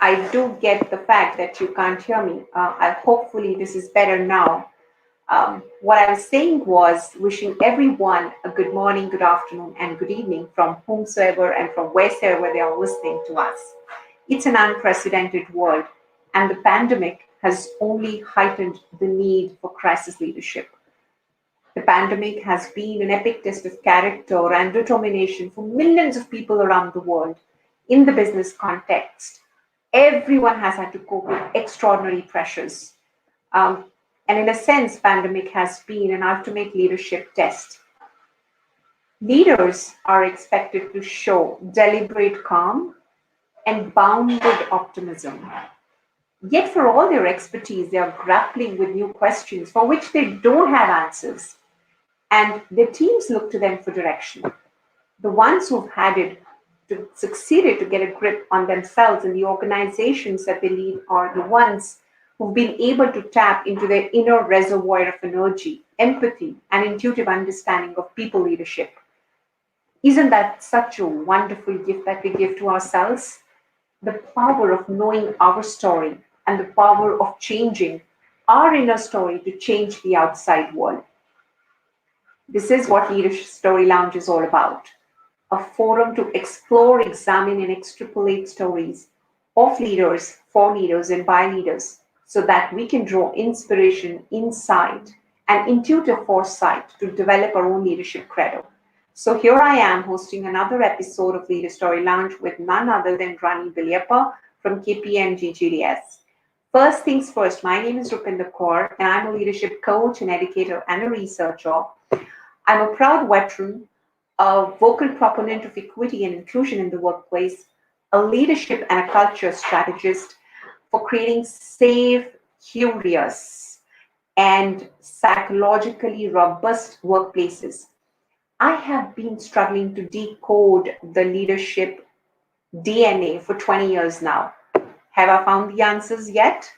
I do get the fact that you can't hear me. Hopefully this is better now. What I was saying was wishing everyone a good morning, good afternoon, and good evening from whomsoever and from wheresoever they are listening to us. It's an unprecedented world, and the pandemic has only heightened the need for crisis leadership. The pandemic has been an epic test of character and determination for millions of people around the world. In the business context, everyone has had to cope with extraordinary pressures. Um, and in a sense, pandemic has been an ultimate leadership test. Leaders are expected to show deliberate calm and bounded optimism. Yet, for all their expertise, they are grappling with new questions for which they don't have answers, and their teams look to them for direction. The ones who've had it to succeeded to get a grip on themselves and the organizations that they lead are the ones who've been able to tap into their inner reservoir of energy, empathy, and intuitive understanding of people leadership. Isn't that such a wonderful gift that we give to ourselves? The power of knowing our story and the power of changing our inner story to change the outside world. This is what Leadership Story Lounge is all about, a forum to explore, examine, and extrapolate stories of leaders, for leaders, and by leaders so that we can draw inspiration, insight, and intuitive foresight to develop our own leadership credo. So here I am hosting another episode of Leader Story Lounge with none other than Rani from KPMG GDS. First things first, my name is Rupinder Kaur, and I'm a leadership coach, an educator, and a researcher. I'm a proud veteran, a vocal proponent of equity and inclusion in the workplace, a leadership and a culture strategist for creating safe, curious, and psychologically robust workplaces. I have been struggling to decode the leadership DNA for 20 years now. Have I found the answers yet?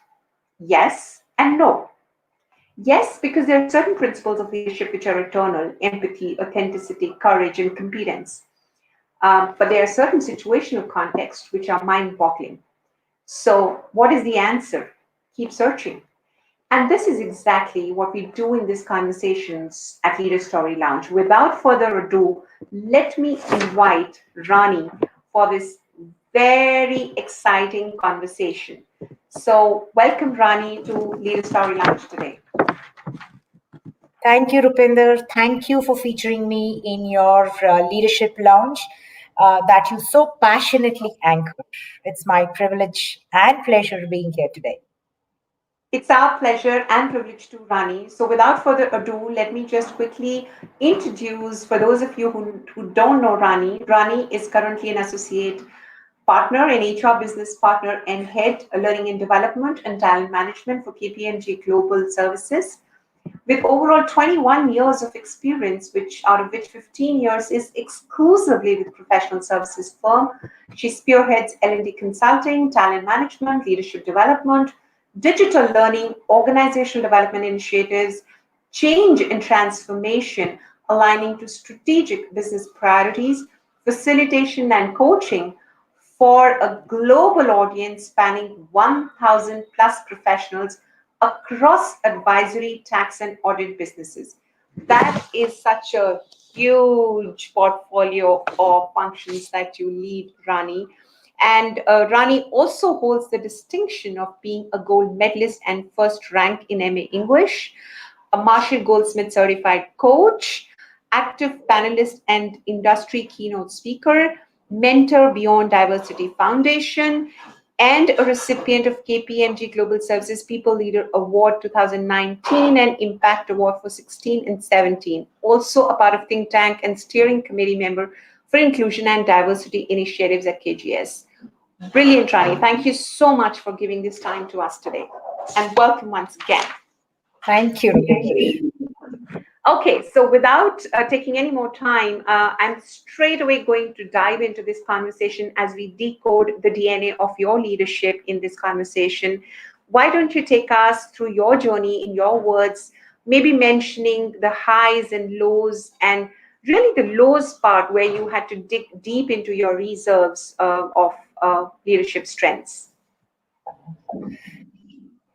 Yes and no. Yes, because there are certain principles of leadership which are eternal: empathy, authenticity, courage, and competence. But there are certain situational contexts which are mind boggling. So, what is the answer? Keep searching. And this is exactly what we do in these conversations at Leader Story Lounge. Without further ado, let me invite Rani for this very exciting conversation. So, welcome, Rani, to Leader Story Lounge today. Thank you, Rupinder. Thank you for featuring me in your leadership lounge that you so passionately anchor. It's my privilege and pleasure being here today. It's our pleasure and privilege to Rani. So, without further ado, let me just quickly introduce, for those of you who don't know Rani, Rani is currently an associate partner in HR business partner and head learning and development and talent management for KPMG Global Services. With overall 21 years of experience, which out of which 15 years is exclusively with professional services firm, she spearheads L&D consulting, talent management, leadership development, digital learning, organizational development initiatives, change and transformation, aligning to strategic business priorities, facilitation and coaching for a global audience spanning 1,000 plus professionals across advisory, tax, and audit businesses. That is such a huge portfolio of functions that you lead, Rani. And Rani also holds the distinction of being a gold medalist and first rank in MA English, a Marshall Goldsmith certified coach, active panelist and industry keynote speaker, mentor beyond Diversity Foundation, and a recipient of KPMG Global Services People Leader Award 2019 and Impact Award for 16 and 17. Also a part of think tank and steering committee member for inclusion and diversity initiatives at KGS. Brilliant, Rani. Thank you so much for giving this time to us today. And welcome once again. Thank you, Rupinder. Okay, so without taking any more time, I'm straight away going to dive into this conversation as we decode the DNA of your leadership in this conversation. Why don't you take us through your journey in your words, maybe mentioning the highs and lows, and really the lows part where you had to dig deep into your reserves of leadership strengths?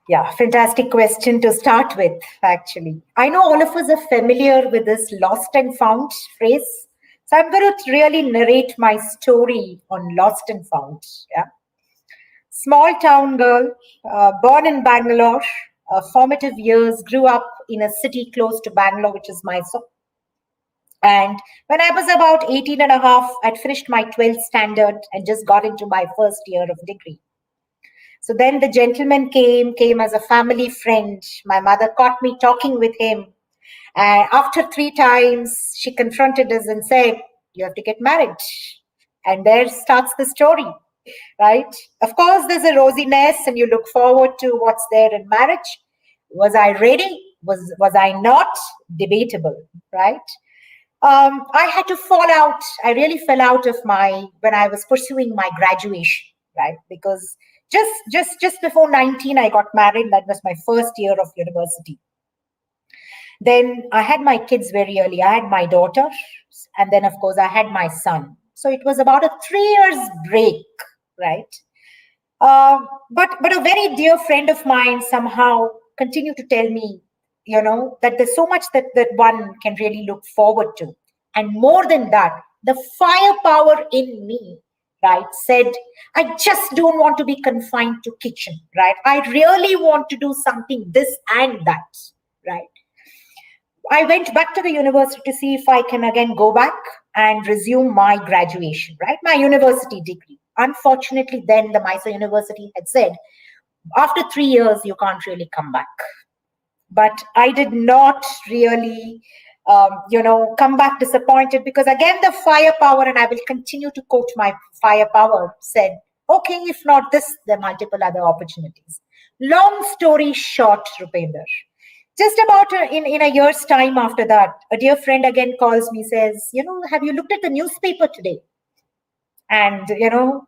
Yeah, fantastic question to start with, actually. I know all of us are familiar with this lost and found phrase. So I'm going to really narrate my story on lost and found. Yeah. Small town girl, born in Bangalore, formative years, grew up in a city close to Bangalore, which is Mysore. And when I was about 18 and a half, I'd finished my 12th standard and just got into my first year of degree. So then the gentleman came as a family friend. My mother caught me talking with him. And after 3 times, she confronted us and said, "You have to get married." And there starts the story, right? Of course, there's a rosiness, and you look forward to what's there in marriage. Was I ready? Was I not? Debatable, right? I had to fall out. I really fell out of my when I was pursuing my graduation, right? Because just before 19, I got married. That was my first year of university. Then I had my kids very early. I had my daughter, and then of course I had my son. So it was about a 3 years break, right? But a very dear friend of mine somehow continued to tell me, that there's so much that one can really look forward to. And more than that, the firepower in me, right, said, I just don't want to be confined to kitchen, right? I really want to do something this and that, right? I went back to the university to see if I can again go back and resume my graduation, right? My university degree. Unfortunately, then the Mysore University had said, after 3 years, you can't really come back. But I did not really, come back disappointed because again, the firepower, and I will continue to quote my firepower, said, okay, if not this, there are multiple other opportunities. Long story short, Rupinder, just about in a year's time after that, a dear friend again calls me, says, have you looked at the newspaper today? And,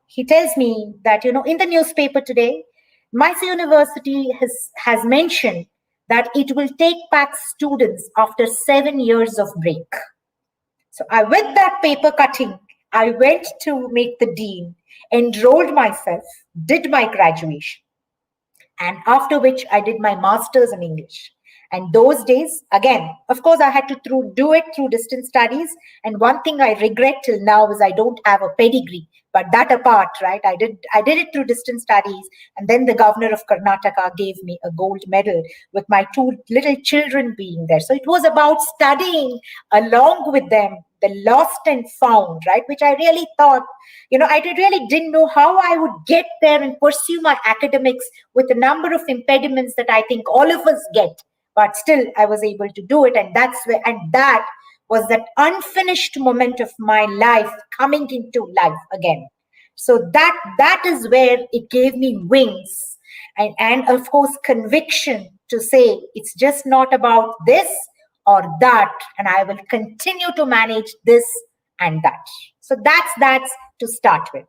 he tells me that, in the newspaper today, Mysore University has mentioned that it will take back students after 7 years of break. So with that paper cutting, I went to meet the dean, enrolled myself, did my graduation, and after which I did my master's in English. And those days, again, of course, I had to do it through distance studies. And one thing I regret till now is I don't have a pedigree. But that apart, right? I did it through distance studies, and then the governor of Karnataka gave me a gold medal with my 2 little children being there. So it was about studying along with them, the lost and found, right? Which I really thought, I really didn't know how I would get there and pursue my academics with a number of impediments that I think all of us get. But still, I was able to do it, and that was that unfinished moment of my life coming into life again. So that is where it gave me wings, and of course conviction to say it's just not about this or that, and I will continue to manage this and that. So that's to start with.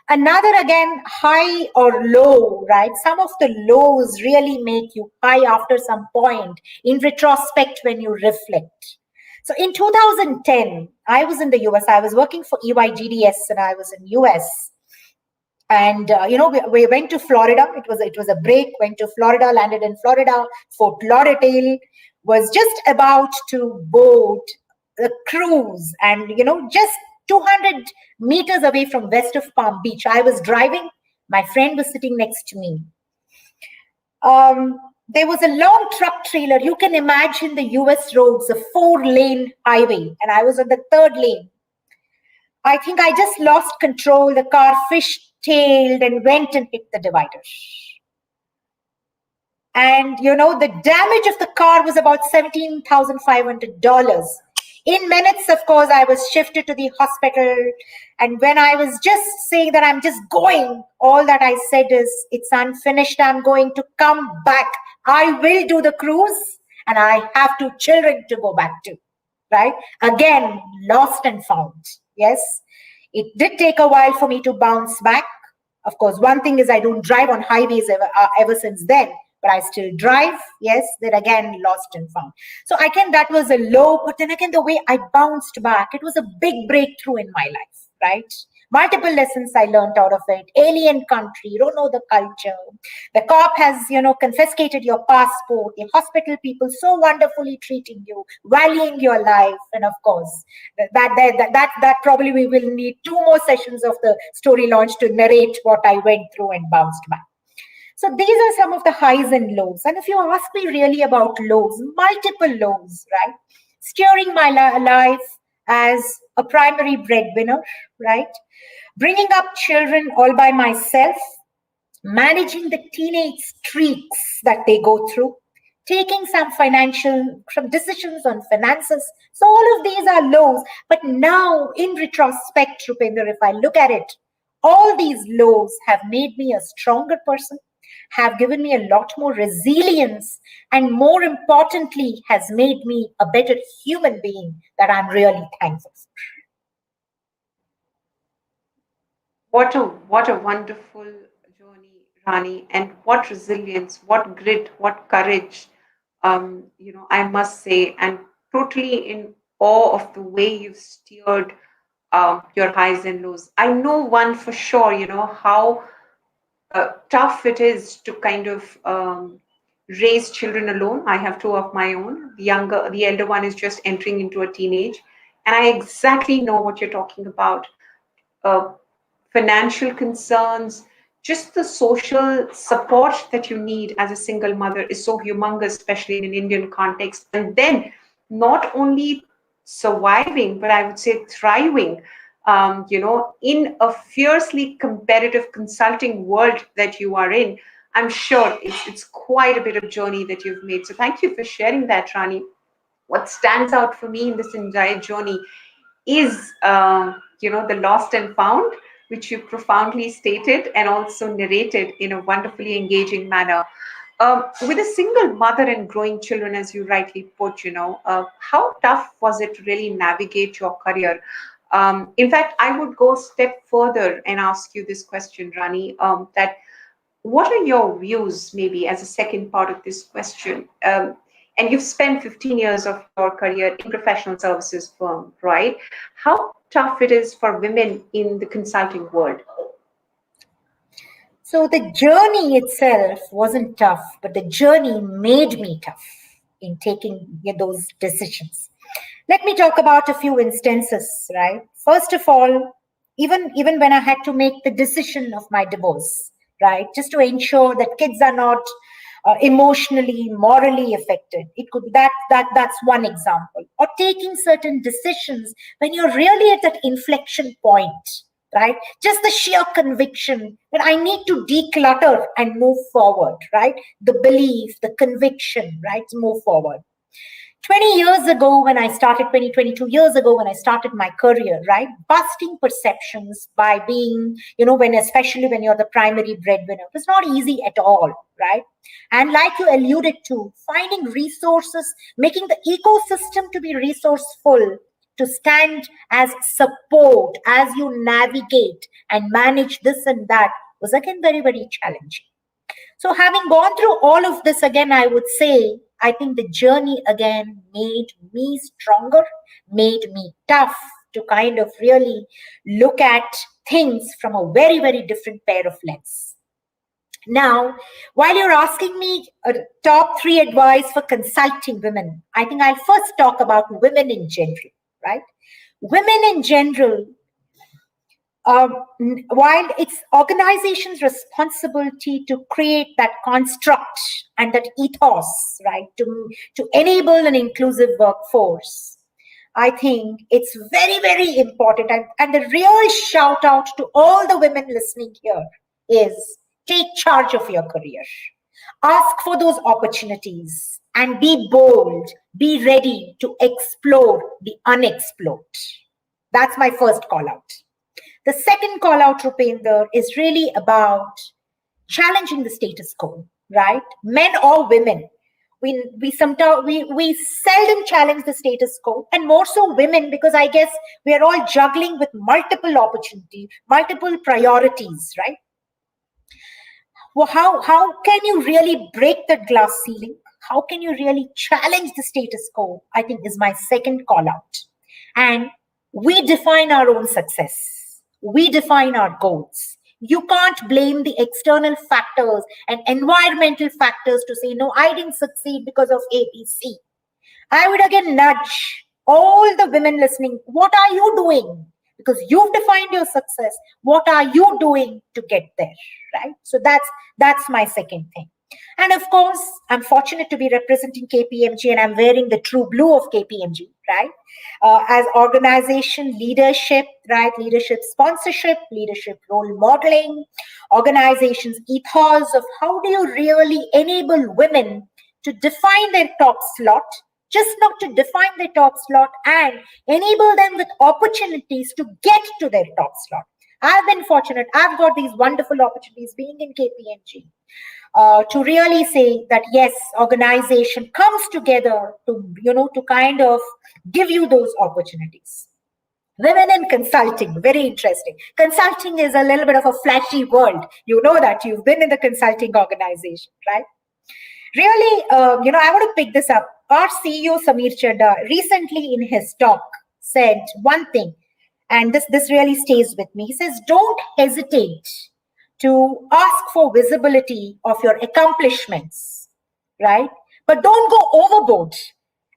Another, again, high or low, right? Some of the lows really make you high after some point in retrospect when you reflect. So in 2010, I was in the US. I was working for EYGDS, and I was in US. And we went to Florida. It was a break. Went to Florida, landed in Florida. Fort Lauderdale, was just about to board the cruise, and just 200 meters away from west of Palm Beach. I was driving. My friend was sitting next to me. There was a long truck trailer. You can imagine the US roads, a 4-lane highway, and I was on the 3rd lane. I think I just lost control. The car fish-tailed and went and hit the divider. And, the damage of the car was about $17,500. In minutes, of course, I was shifted to the hospital. And when I was just saying that I'm just going, all that I said is, it's unfinished. I'm going to come back. I will do the cruise, and I have 2 children to go back to, right? Again, lost and found. Yes, it did take a while for me to bounce back. Of course, one thing is I don't drive on highways ever since then, but I still drive. Yes, then again, lost and found. So again, that was a low, but then again, the way I bounced back, it was a big breakthrough in my life, right? Multiple lessons I learned out of it. Alien country, you don't know the culture. The cop has, confiscated your passport. The hospital people so wonderfully treating you, valuing your life. And of course, that probably we will need 2 more sessions of the story launch to narrate what I went through and bounced back. So these are some of the highs and lows. And if you ask me really about lows, multiple lows, right? Steering my life as a primary breadwinner, right? Bringing up children all by myself, managing the teenage streaks that they go through, taking some decisions on finances. So all of these are lows. But now, in retrospect, Rupinder, if I look at it, all these lows have made me a stronger person, have given me a lot more resilience, and more importantly, has made me a better human being that I'm really thankful for. What a wonderful journey, Rani, and what resilience, what grit, what courage. I must say, and totally in awe of the way you've steered your highs and lows. I know one for sure. How tough it is to kind of raise children alone. I have two of my own. The elder one is just entering into a teenage, and I exactly know what you're talking about. Uh, Financial concerns, just the social support that you need as a single mother is so humongous, especially in an Indian context. And then not only surviving, but I would say thriving, in a fiercely competitive consulting world that you are in. I'm sure it's quite a bit of journey that you've made. So thank you for sharing that, Rani. What stands out for me in this entire journey is the lost and found, which you profoundly stated and also narrated in a wonderfully engaging manner. With a single mother and growing children, as you rightly put, how tough was it to really navigate your career? In fact, I would go a step further and ask you this question, Rani, that what are your views, maybe as a second part of this question? And you've spent 15 years of your career in professional services firm, right? How tough it is for women in the consulting world? So the journey itself wasn't tough, but the journey made me tough in taking those decisions. Let me talk about a few instances, right? First of all, even when I had to make the decision of my divorce, right, just to ensure that kids are not emotionally, morally affected. It could be that's one example. Or taking certain decisions when you're really at that inflection point, right? Just the sheer conviction that I need to declutter and move forward, right? The belief, the conviction, right, to move forward. 20 years ago when I started, 22 years ago when I started my career, right? Busting perceptions by being, especially when you're the primary breadwinner, it's not easy at all, right? And like you alluded to, finding resources, making the ecosystem to be resourceful, to stand as support as you navigate and manage this and that was again very, very challenging. So, having gone through all of this again, I would say, I think the journey again made me stronger, made me tough to kind of really look at things from a very, very different pair of lens. Now, while you're asking me a top 3 advice for consulting women, I think I'll first talk about women in general, right? Women in general, while it's organization's responsibility to create that construct and that ethos, right, to enable an inclusive workforce, I think it's very, very important. And the real shout out to all the women listening here is take charge of your career. Ask for those opportunities and be bold, be ready to explore the unexplored. That's my first call out. The second call out, Rupinder, is really about challenging the status quo, right? Men or women. We sometimes we seldom challenge the status quo, and more so women, because I guess we are all juggling with multiple opportunities, multiple priorities, right? Well, how can you really break that glass ceiling? How can you really challenge the status quo? I think is my second call out. And we define our own success. We define our goals. You can't blame the external factors and environmental factors to say, no, I didn't succeed because of ABC. I would again nudge all the women listening. What are you doing? Because you've defined your success. What are you doing to get there? Right. So that's my second thing. And of course, I'm fortunate to be representing KPMG, and I'm wearing the true blue of KPMG, right? As organization leadership, right? Leadership sponsorship, leadership role modeling, organizations ethos of how do you really enable women to define their top slot, just not to define their top slot, and enable them with opportunities to get to their top slot. I've been fortunate. I've got these wonderful opportunities being in KPMG to really say that yes, organization comes together to to kind of give you those opportunities. Women in consulting, very interesting. Consulting is a little bit of a flashy world. You know that you've been in the consulting organization, right? Really, I want to pick this up. Our CEO, Samir Chadda, recently in his talk said one thing, and this really stays with me. He says, don't hesitate to ask for visibility of your accomplishments, right? But don't go overboard.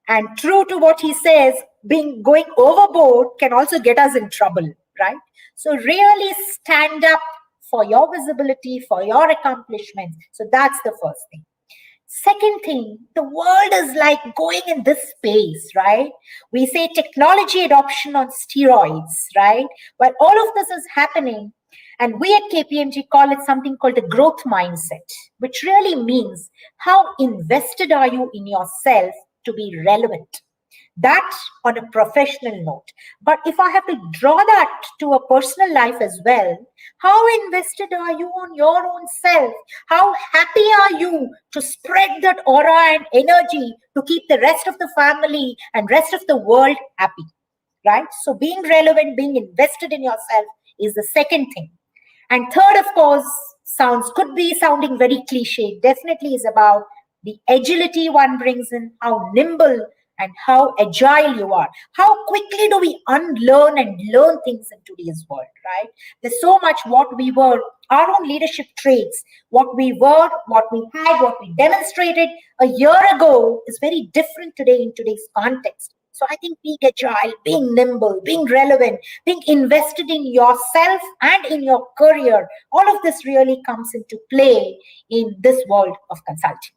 And true to what he says, going overboard can also get us in trouble, right? So really stand up for your visibility, for your accomplishments. So that's the first thing. Second thing, the world is like going in this space, right? We say technology adoption on steroids, right? While all of this is happening, and we at KPMG call it something called the growth mindset, which really means how invested are you in yourself to be relevant? That on a professional note. But if I have to draw that to a personal life as well, how invested are you on your own self? How happy are you to spread that aura and energy to keep the rest of the family and rest of the world happy, right? So being relevant, being invested in yourself is the second thing. And third, of course, could be sounding very cliche, definitely is about the agility one brings in, how nimble and how agile you are. How quickly do we unlearn and learn things in today's world, right? There's so much what we were, our own leadership traits, what we were, what we had, what we demonstrated a year ago is very different today in today's context. So I think being agile, being nimble, being relevant, being invested in yourself and in your career, all of this really comes into play in this world of consulting.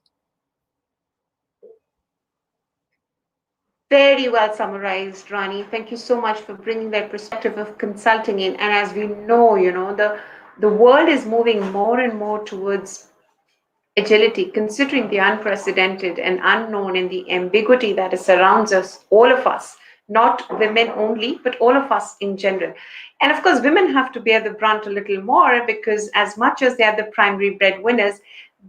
Very well summarized, Rani. Thank you so much for bringing that perspective of consulting in. And as we know, the world is moving more and more towards agility, considering the unprecedented and unknown and the ambiguity that surrounds us, all of us, not women only, but all of us in general. And of course, women have to bear the brunt a little more because as much as they are the primary breadwinners,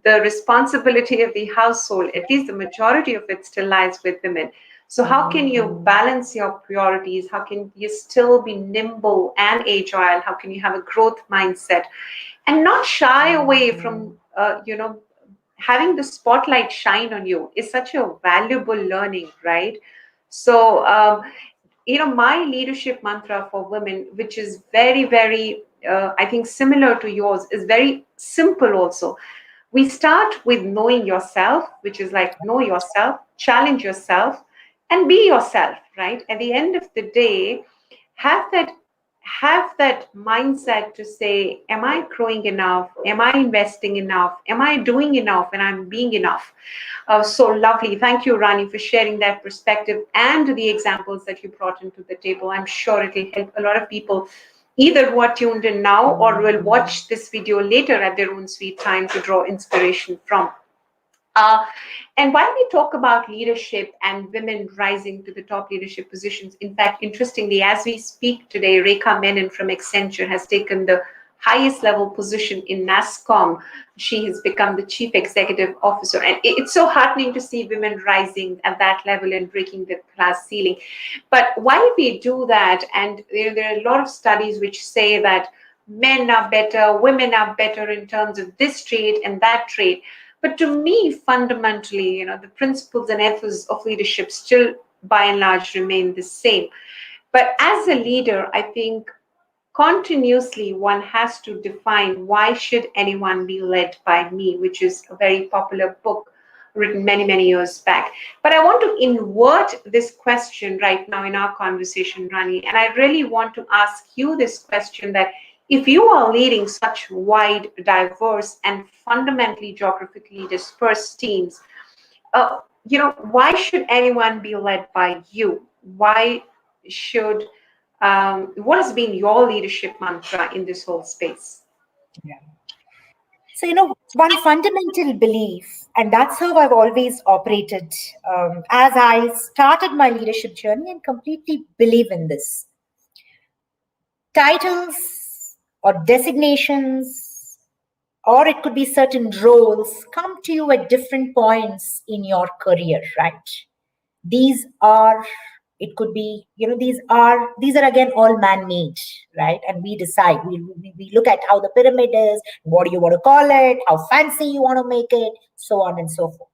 the responsibility of the household, at least the majority of it, still lies with women. So how can you balance your priorities? How can you still be nimble and agile? How can you have a growth mindset and not shy away from, having the spotlight shine on you is such a valuable learning, right? So, my leadership mantra for women, which is very, very, I think, similar to yours, is very simple also. We start with knowing yourself, which is like know yourself, challenge yourself, and be yourself, right? At the end of the day, have that mindset to say, am I growing enough? Am I investing enough? Am I doing enough? And I'm being enough. So lovely. Thank you, Rani, for sharing that perspective and the examples that you brought into the table. I'm sure it will help a lot of people either who are tuned in now or will watch this video later at their own sweet time to draw inspiration from. And while we talk about leadership and women rising to the top leadership positions, in fact, interestingly, as we speak today, Rekha Menon from Accenture has taken the highest level position in NASSCOM. She has become the chief executive officer. And it's so heartening to see women rising at that level and breaking the class ceiling. But while we do that, and there are a lot of studies which say that men are better, women are better in terms of this trait and that trait. But to me, fundamentally, the principles and ethos of leadership still, by and large, remain the same. But as a leader, I think continuously one has to define why should anyone be led by me, which is a very popular book written many, many years back. But I want to invert this question right now in our conversation, Rani, and I really want to ask you this question that if you are leading such wide, diverse, and fundamentally geographically dispersed teams, why should anyone be led by you? Why should, what has been your leadership mantra in this whole space? Yeah. So, one fundamental belief, and that's how I've always operated as I started my leadership journey and completely believe in this. Titles or designations, or it could be certain roles, come to you at different points in your career, right? These are, it could be, these are again all man-made, right? And we decide, we look at how the pyramid is, what do you want to call it, how fancy you want to make it, so on and so forth.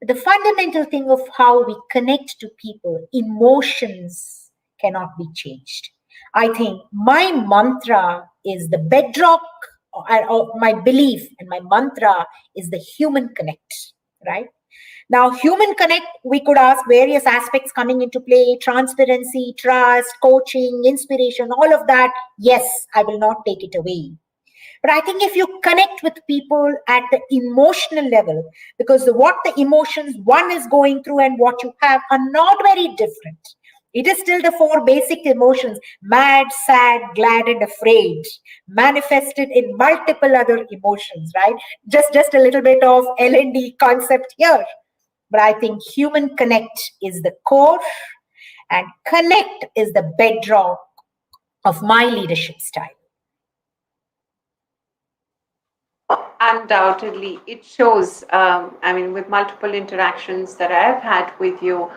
But the fundamental thing of how we connect to people, emotions cannot be changed. I think my mantra is the bedrock, or my belief and my mantra is the human connect, right? Now, human connect, we could ask various aspects coming into play: transparency, trust, coaching, inspiration, all of that. Yes, I will not take it away. But I think if you connect with people at the emotional level, because what the emotions one is going through and what you have are not very different. It is still the four basic emotions: mad, sad, glad, and afraid, manifested in multiple other emotions, right? Just a little bit of L&D concept here. But I think human connect is the core, and connect is the bedrock of my leadership style. Undoubtedly, it shows. I mean, with multiple interactions that I've had with you,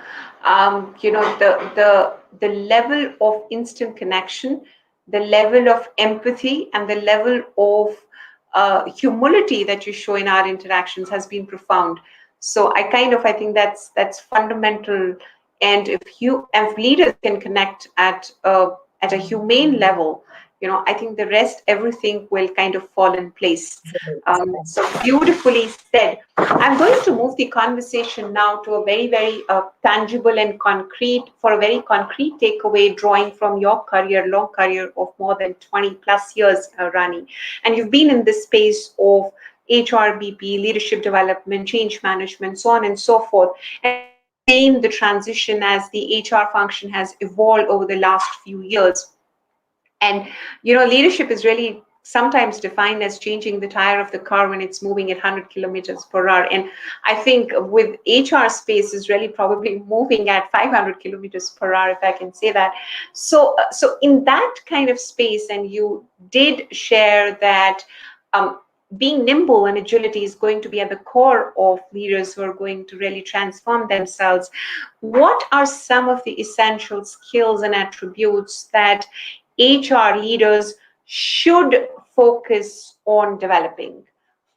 the level of instant connection, the level of empathy, and the level of humility that you show in our interactions has been profound. So I think that's fundamental. And if leaders can connect at a humane level, I think the rest, everything will kind of fall in place. So beautifully said. I'm going to move the conversation now to a very, very tangible and concrete, for a very concrete takeaway, drawing from your career, long career of more than 20 plus years, Rani. And you've been in this space of HRBP, leadership development, change management, so on and so forth. And you've seen the transition as the HR function has evolved over the last few years. And leadership is really sometimes defined as changing the tire of the car when it's moving at 100 kilometers per hour. And I think with HR space is really probably moving at 500 kilometers per hour, if I can say that. So in that kind of space, and you did share that being nimble and agility is going to be at the core of leaders who are going to really transform themselves. What are some of the essential skills and attributes that HR leaders should focus on developing?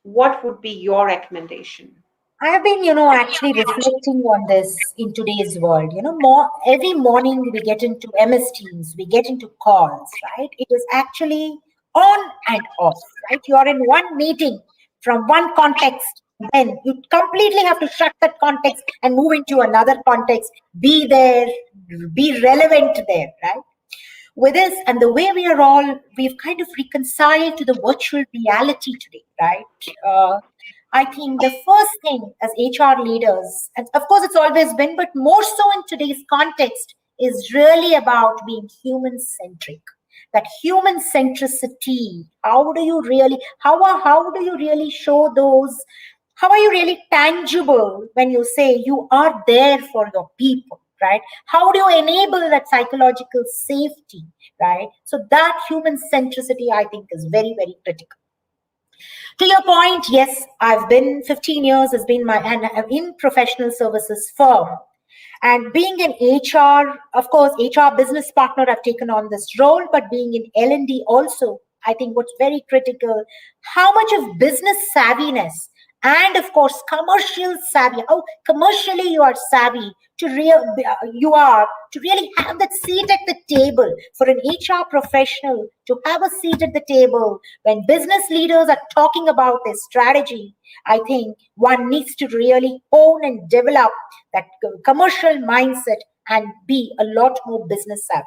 What would be your recommendation? I have been, actually reflecting on this in today's world. More every morning we get into MS Teams, we get into calls, right? It is actually on and off, right? You are in one meeting from one context, then you completely have to shut that context and move into another context, be there, be relevant there, right? With this and the way we've kind of reconciled to the virtual reality today, right? I think the first thing as HR leaders, and of course it's always been, but more so in today's context, is really about being human centric. That human centricity, how do you really show those? How are you really tangible when you say you are there for your people, right? How do you enable that psychological safety, right? So that human centricity, I think, is very, very critical. To your point, yes, I've been 15 years has been my and in professional services firm. And being an HR, of course, HR business partner, I've taken on this role, but being in L&D also, I think what's very critical, how much of business savviness and of course commercial savvy, how commercially you are savvy you are to really have that seat at the table. For an HR professional to have a seat at the table when business leaders are talking about their strategy, I think one needs to really own and develop that commercial mindset and be a lot more business savvy.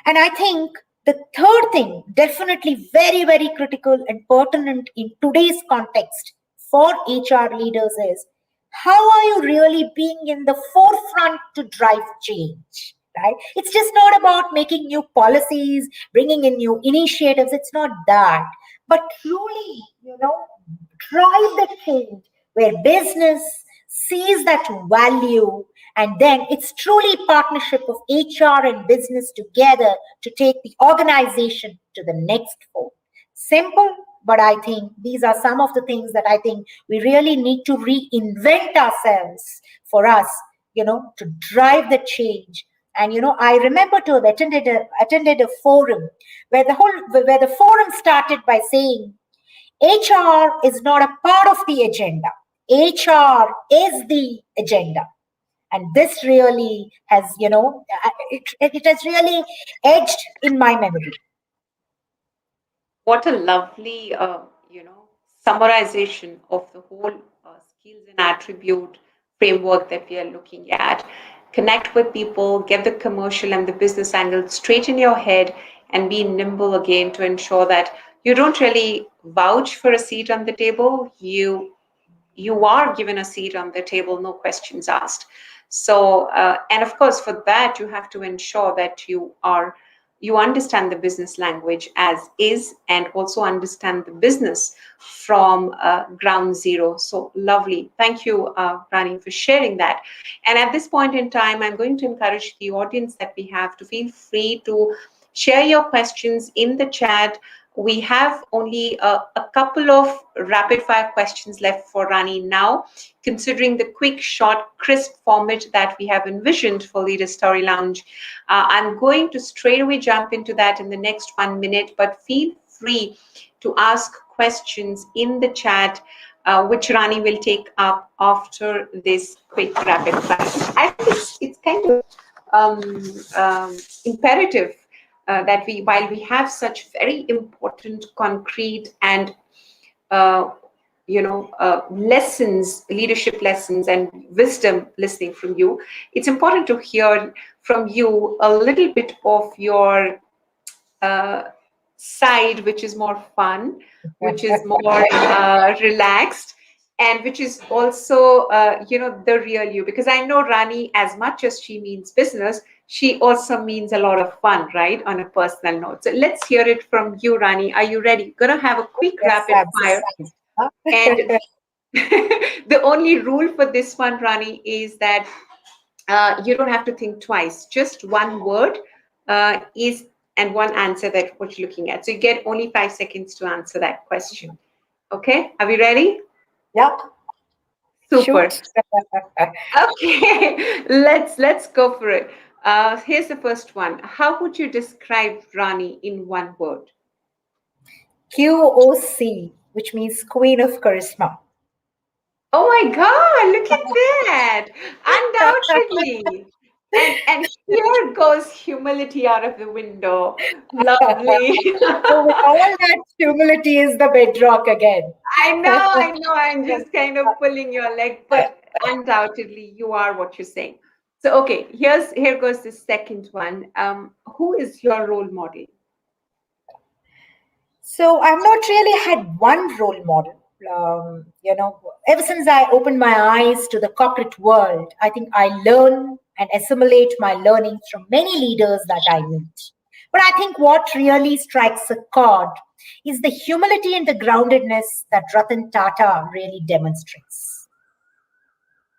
And I think the third thing, definitely very, very critical and pertinent in today's context for HR leaders, is how are you really being in the forefront to drive change? Right? It's just not about making new policies, bringing in new initiatives. It's not that. But truly, drive the change where business sees that value, and then it's truly partnership of HR and business together to take the organization to the next form. Simple, but I think these are some of the things that I think we really need to reinvent ourselves for us, to drive the change. And I remember to have attended a forum where the forum started by saying HR is not a part of the agenda. HR is the agenda. And this really has, it has really edged in my memory. What a lovely, summarization of the whole skills and attribute framework that we are looking at. Connect with people, get the commercial and the business angle straight in your head, and be nimble again to ensure that you don't really vouch for a seat on the table. You are given a seat on the table, no questions asked. So, and of course, for that, you have to ensure that you understand the business language as is, and also understand the business from ground zero. So lovely. Thank you, Rani, for sharing that. And at this point in time, I'm going to encourage the audience that we have to feel free to share your questions in the chat. We have only a couple of rapid fire questions left for Rani now, considering the quick, short, crisp format that we have envisioned for Leader Story Lounge. I'm going to straight away jump into that in the next 1 minute, but feel free to ask questions in the chat, which Rani will take up after this quick rapid fire. I think it's kind of imperative that while we have such very important, concrete, and lessons, leadership lessons, and wisdom listening from you, it's important to hear from you a little bit of your uh, side, which is more fun, which is more relaxed, and which is also, the real you. Because I know Rani, as much as she means business, she also means a lot of fun, right? On a personal note. So let's hear it from you, Rani. Are you ready? Gonna have a quick Yes, rapid fire. And the only rule for this one, Rani, is that you don't have to think twice. Just one word is and one answer that what you're looking at. So you get only 5 seconds to answer that question. Okay, are we ready? Yep. Super. Shoot. Okay, let's go for it. Here's the first one. How would you describe Rani in one word? QOC, which means Queen of Charisma. Oh my God, look at that. Undoubtedly. And here goes humility out of the window. Lovely. So with all that, humility is the bedrock again. I know. I'm just kind of pulling your leg, but undoubtedly you are what you're saying. So okay, here goes the second one. Who is your role model? So I've not really had one role model. Ever since I opened my eyes to the corporate world, I think I learn and assimilate my learnings from many leaders that I meet. But I think what really strikes a chord is the humility and the groundedness that Ratan Tata really demonstrates.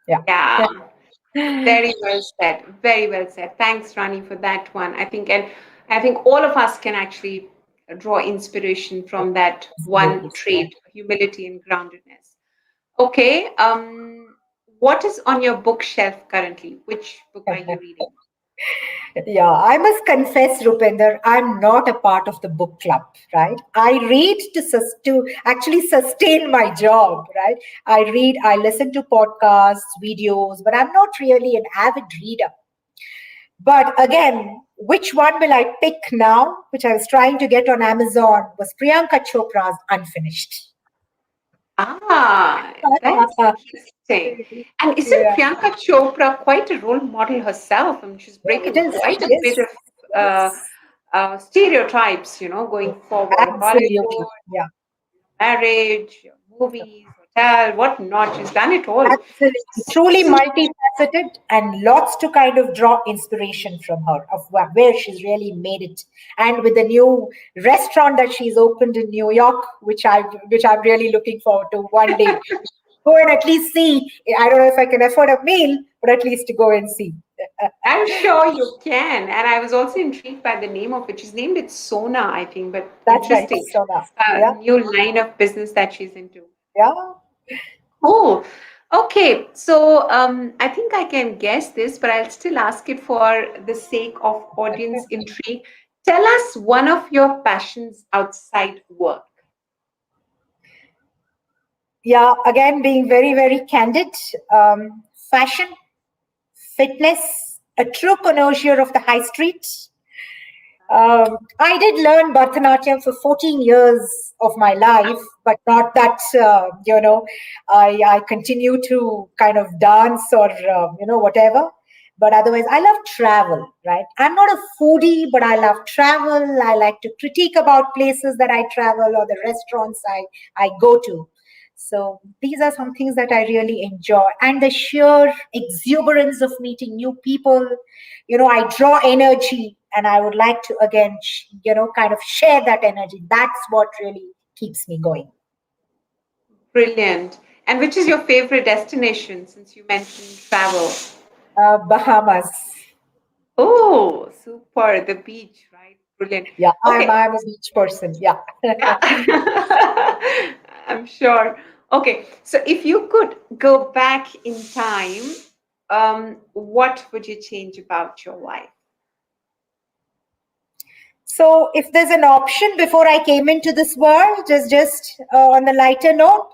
Yeah. Yeah, very well said. Very well said. Thanks, Rani, for that one. I think all of us can actually draw inspiration from that one Absolutely. trait, humility and groundedness. Okay. What is on your bookshelf currently? Which book are you reading? Yeah, I must confess, Rupinder, I'm not a part of the book club, right? I read to actually sustain my job, right? I read, I listen to podcasts, videos, but I'm not really an avid reader. But again, which one will I pick now? Which I was trying to get on Amazon was Priyanka Chopra's Unfinished. Ah, that's interesting. And isn't Yeah, Priyanka Chopra quite a role model herself? I mean, she's it breaking is. quite It a bit is. of stereotypes, going forward. Absolutely. Hollywood, Yeah. marriage, movies, hotel, whatnot. She's done it all. Absolutely, truly So, multifaceted, and lots to kind of draw inspiration from her of where she's really made it. And with the new restaurant that she's opened in New York, which I'm really looking forward to one day. Go and at least see. I don't know if I can afford a meal, but at least to go and see. I'm sure you can. And I was also intrigued by the name of it. She's named it Sona, I think, but That's right. interesting. So now, It's a yeah, new line of business that she's into. yeah. Oh, okay. So I think I can guess this, but I'll still ask it for the sake of audience intrigue. Tell us one of your passions outside work. Yeah, again, being very, very candid, fashion, fitness, a true connoisseur of the high street. I did learn Bharatanatyam for 14 years of my life, but not that, I continue to kind of dance or, whatever. But otherwise, I love travel, right? I'm not a foodie, but I love travel. I like to critique about places that I travel or the restaurants I go to. So these are some things that I really enjoy. And the sheer exuberance of meeting new people, I draw energy and I would like to again kind of share that energy. That's what really keeps me going. Brilliant. And which is your favorite destination since you mentioned travel? Bahamas. Oh, super. The beach, right? Brilliant. Yeah, i'm Okay. i'm a beach person. Yeah. Yeah. I'm sure. Okay. So if you could go back in time, what would you change about your life? So if there's an option before I came into this world, just on the lighter note,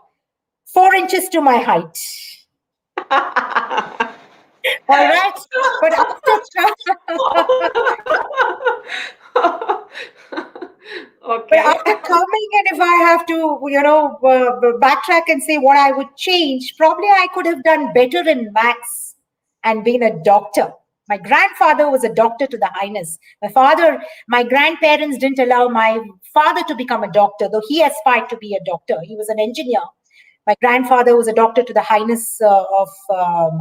4 inches to my height. All right. But But Okay. after coming, and if I have to, backtrack and say what I would change, probably I could have done better in maths and been a doctor. My grandfather was a doctor to the highness. My grandparents didn't allow my father to become a doctor, though he aspired to be a doctor. He was an engineer. My grandfather was a doctor to the highness of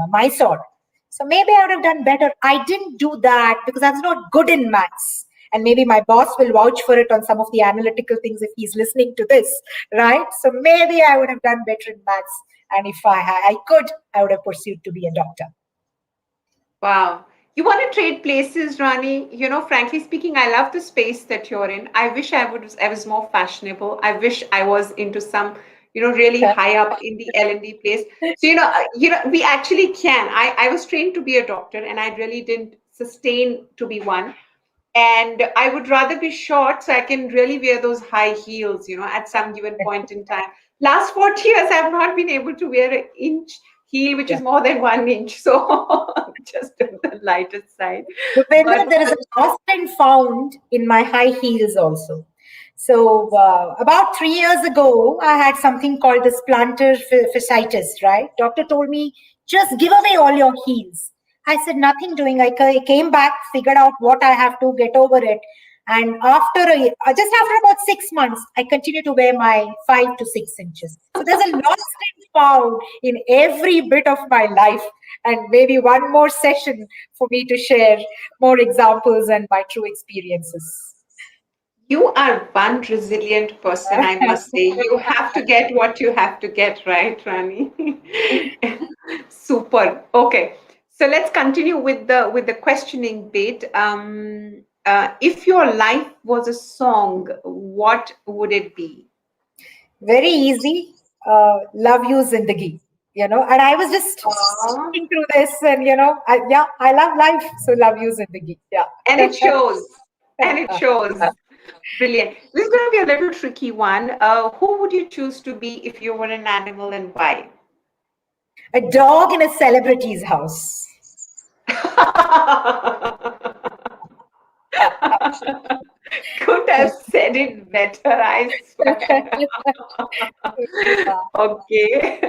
Mysore. So maybe I would have done better. I didn't do that because I was not good in maths. And maybe my boss will vouch for it on some of the analytical things if he's listening to this, right? So maybe I would have done better in maths. And if I could, I would have pursued to be a doctor. Wow. You want to trade places, Rani? Frankly speaking, I love the space that you're in. I was more fashionable. I wish I was into some, really high up in the L&D place. So, we actually can. I was trained to be a doctor and I really didn't sustain to be one. And I would rather be short so I can really wear those high heels, at some given point in time. Last 40 years, I've not been able to wear an inch heel, which Yeah. is more than 1 inch. So just on the lighter side. Rupinder, But there is a lost and found in my high heels also. So about 3 years ago, I had something called this plantar fasciitis, right? Doctor told me, just give away all your heels. I said, nothing doing. I came back, figured out what I have to get over it. And just after about 6 months, I continue to wear my 5 to 6 inches. So there's a lost and found in every bit of my life. And maybe one more session for me to share more examples and my true experiences. you are one resilient person, I must say. You have to get what you have to get, right, Rani? Super. Okay. So let's continue with the questioning bit. If your life was a song, what would it be? Very easy. Love you, Zindagi. And I was just Aw. thinking through this, and I love life, so love you, Zindagi. Yeah. And it shows. And it shows. Brilliant. This is going to be a little tricky one. Who would you choose to be if you were an animal and why? A dog in a celebrity's house. Couldn't have said it better, I swear. Okay.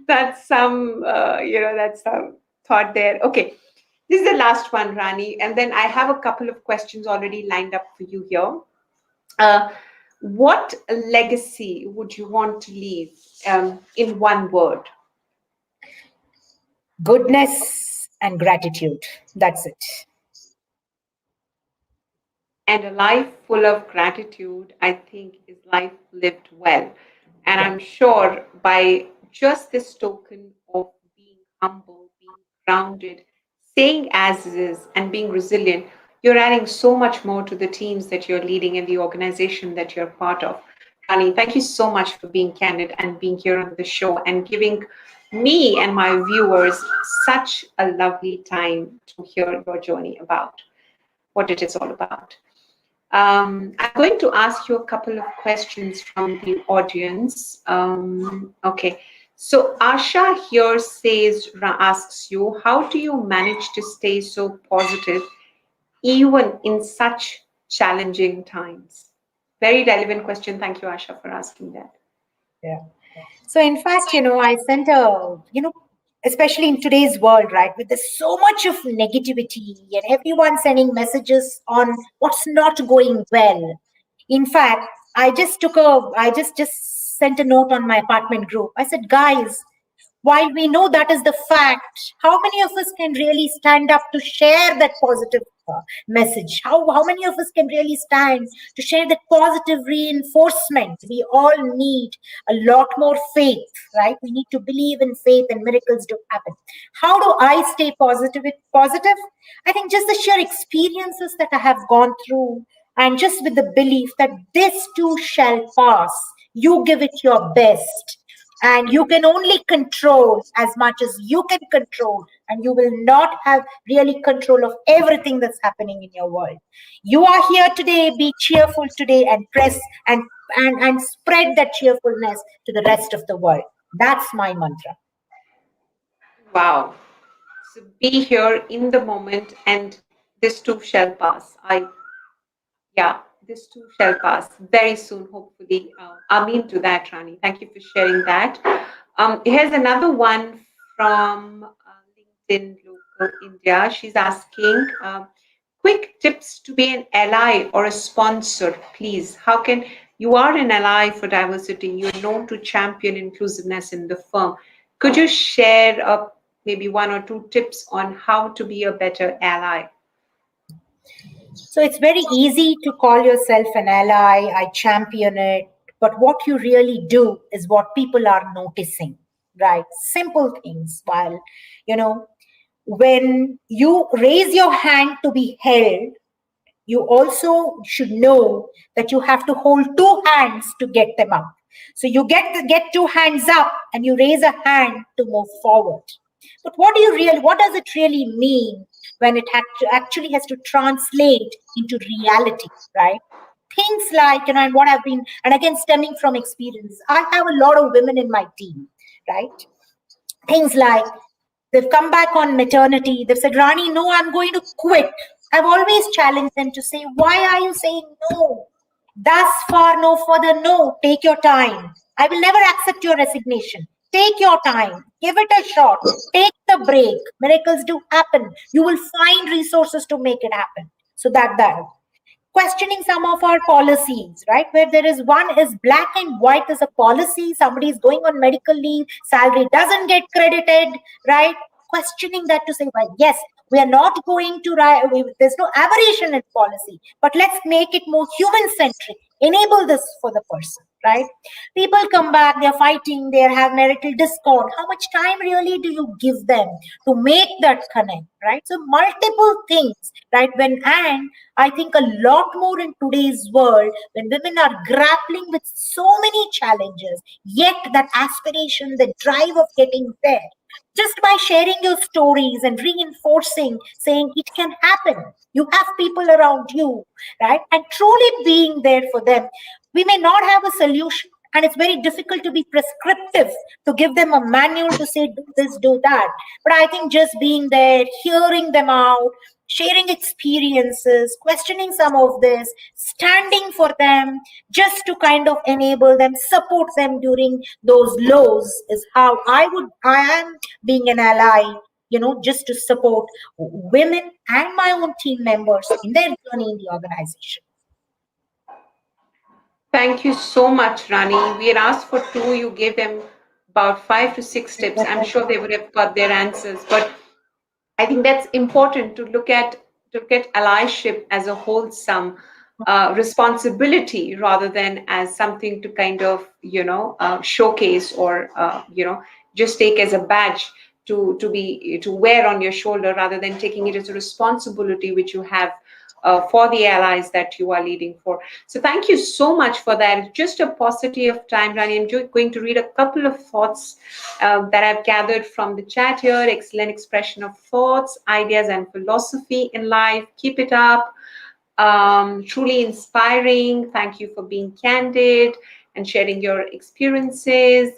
That's some, that's some thought there. Okay. This is the last one, Rani. And then I have a couple of questions already lined up for you here. Uh, what legacy would you want to leave in one word? Goodness and gratitude. That's it. And a life full of gratitude, I think, is life lived well. And Yeah. I'm sure by just this token of being humble, being grounded, saying as is, and being resilient, you're adding so much more to the teams that you're leading and the organization that you're part of. Rani, thank you so much for being candid and being here on the show and giving me and my viewers such a lovely time to hear your journey about what it is all about. I'm going to ask you a couple of questions from the audience. Okay. So Asha here asks you, how do you manage to stay so positive even in such challenging times? Very relevant question. Thank you, Asha, for asking that. Yeah. So, in fact, I sent especially in today's world, right, with there's so much of negativity and everyone sending messages on what's not going well. In fact, I just sent a note on my apartment group. I said, guys, while we know that is the fact, how many of us can really stand up to share that positive message? How many of us can really stand to share that positive reinforcement? We all need a lot more faith, right? We need to believe in faith and miracles do happen. How do I stay positive? I think just the sheer experiences that I have gone through, and just with the belief that this too shall pass. You give it your best, and you can only control as much as you can control, and you will not have really control of everything that's happening in your world. You are here today, be cheerful today, and press and spread that cheerfulness to the rest of the world. That's my mantra. Wow. So be here in the moment and this too shall pass. Yeah, this too shall pass very soon, hopefully. Amin to that, Rani. Thank you for sharing that. Here's another one from LinkedIn Local India. She's asking, quick tips to be an ally or a sponsor, please. How can you are an ally for diversity? You're known to champion inclusiveness in the firm. Could you share maybe one or two tips on how to be a better ally? So it's very easy to call yourself an ally, I champion it, but what you really do is what people are noticing, right? Simple things. While, you know, when you raise your hand to be held, you also should know that you have to hold two hands to get them up. So you get two hands up and you raise a hand to move forward. But what does it really mean when it actually has to translate into reality, right? Things like, and what I've been, and again, stemming from experience, I have a lot of women in my team, right? Things like they've come back on maternity. They've said, Rani, no, I'm going to quit. I've always challenged them to say, why are you saying no? Thus far, no further, no. Take your time. I will never accept your resignation. Take your time. Give it a shot. Take the break. Miracles do happen. You will find resources to make it happen. So that questioning some of our policies, right? Where there is one is black and white as a policy, somebody is going on medical leave, salary doesn't get credited, right? Questioning that to say, well, yes, we are not going to, there's no aberration in policy, but let's make it more human centric. Enable this for the person. right? People come back, they're fighting, they have marital discord. How much time really do you give them to make that connect, right? So multiple things, right? And I think a lot more in today's world when women are grappling with so many challenges, yet that aspiration, the drive of getting there, just by sharing your stories and reinforcing, saying it can happen. You have people around you, right? And truly being there for them. We may not have a solution, and it's very difficult to be prescriptive to give them a manual to say, do this, do that. But I think just being there, hearing them out, sharing experiences, questioning some of this, standing for them, just to kind of enable them, support them during those lows is how I am being an ally, just to support women and my own team members in their journey in the organization. Thank you so much, Rani. We had asked for two. You gave them about 5 to 6 tips. I'm sure they would have got their answers. But I think that's important to look at allyship as a wholesome responsibility rather than as something to kind of showcase or just take as a badge to wear on your shoulder rather than taking it as a responsibility which you have for the allies that you are leading for. So thank you so much for that. Just a paucity of time, Rani. I'm going to read a couple of thoughts that I've gathered from the chat here. Excellent expression of thoughts, ideas, and philosophy in life. Keep it up. Truly inspiring. Thank you for being candid and sharing your experiences.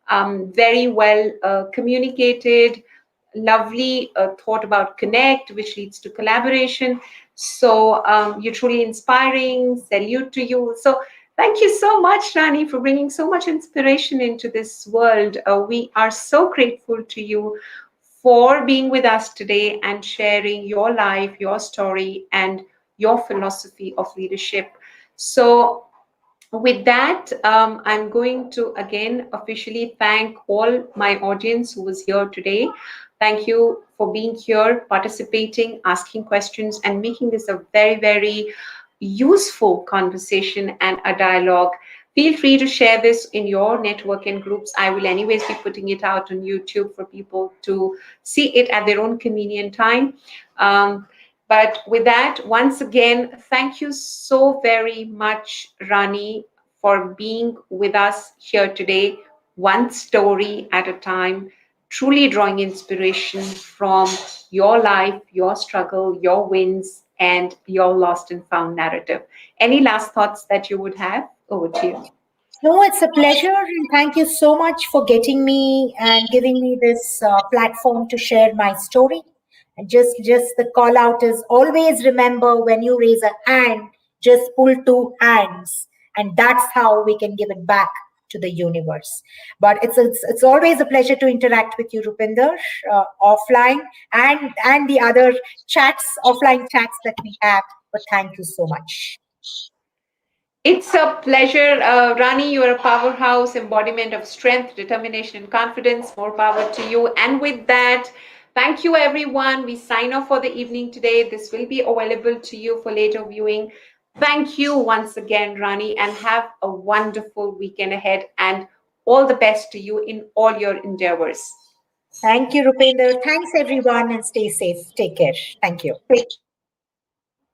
Very well communicated. Lovely thought about connect, which leads to collaboration. So you're truly inspiring. Salute to you. So thank you so much, Rani, for bringing so much inspiration into this world. We are so grateful to you for being with us today and sharing your life, your story, and your philosophy of leadership. So with that, I'm going to again officially thank all my audience who was here today. Thank you for being here, participating, asking questions, and making this a very, very useful conversation and a dialogue. Feel free to share this in your network and groups. I will, anyways, be putting it out on YouTube for people to see it at their own convenient time. But with that, once again, thank you so very much, Rani, for being with us here today, one story at a time, truly drawing inspiration from your life, your struggle, your wins, and your lost and found narrative. Any last thoughts that you would have? Over to you. No, it's a pleasure, and thank you so much for getting me and giving me this platform to share my story. And just the call out is always remember when you raise a hand, just pull two hands, and that's how we can give it back to the universe. But it's always a pleasure to interact with you, Rupinder, offline and the other chats, offline chats that we have. But thank you so much. It's a pleasure. Rani, you are a powerhouse, embodiment of strength, determination, and confidence. More power to you. And with that, thank you, everyone. We sign off for the evening today. This will be available to you for later viewing. Thank you once again, Rani, and have a wonderful weekend ahead. And all the best to you in all your endeavors. Thank you, Rupinder. Thanks, everyone, and stay safe. Take care. Thank you. Take